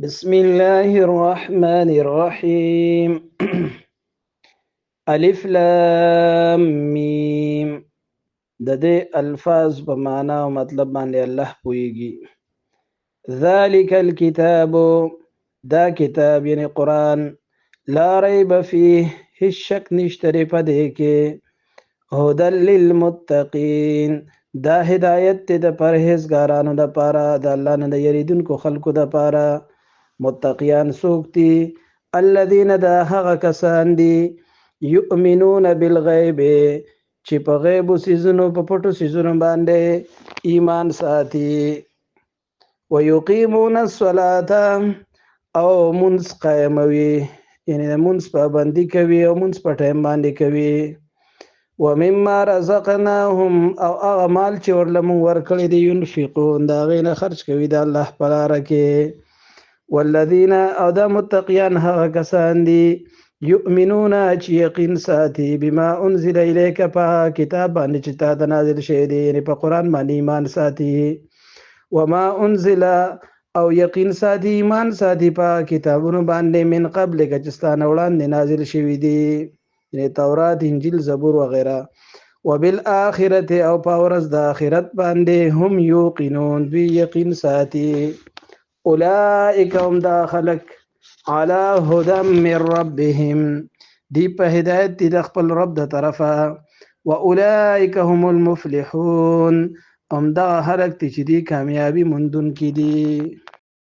بسم الله الرحمن الرحيم. الف لام میم. د دې الفاظ په معنا او مطلب باندې الله پويږي. ذالک الكتاب، دا کتاب یعنی قرآن، لا ریب فیه، هیڅ شک نشته په دې کې، هدى للمتقین، دا هدایت د پرهیزګارانو دپاره، د الله نه د یریدونکو خلکو دپاره. متقیان څوک دي؟ الذین، دا هغه کسان دي، یؤمنون بالغیب، چې په غیبو څیزونو، په پټو څیزونو باندې ایمان ساتي. ویقیمون الصلاة، او منځ قایموي، یعنی د منځ پابندي کوي او منځ په ټایم باندې کوي. ومما رزقناهم، او هغه مال چې ورله مونږ ورکړی دی، ينفقون، د هغې نه خرج کوي د الله په لاره کې. والذین، او دا متقیان هغه کسان دي، یؤمنون چې یقین ساتي، بما انزل الیک، په کتاب باندې چې تا ته نازل شوی دی، یعنی په قرآن باندې ایمان ساتي. وما انزل، او یقین ساتي، ایمان ساتي په کتابونو باندې، من قبل چې ستا نه وړاندې نازل شوي دي، یعنی تورات، انجیل، زبور وغیره. وبالآخرة، او په ورځ د آخرت باندې، هم یوقنون، دوی یقین ساتي. اولئک، هم دا خلق، علی هدى من ربهم، دی په هدایت دی د خپل رب د طرفه. واولئک هم المفلحون، هم دا خلق چې دی کامیابی موندونکي دي.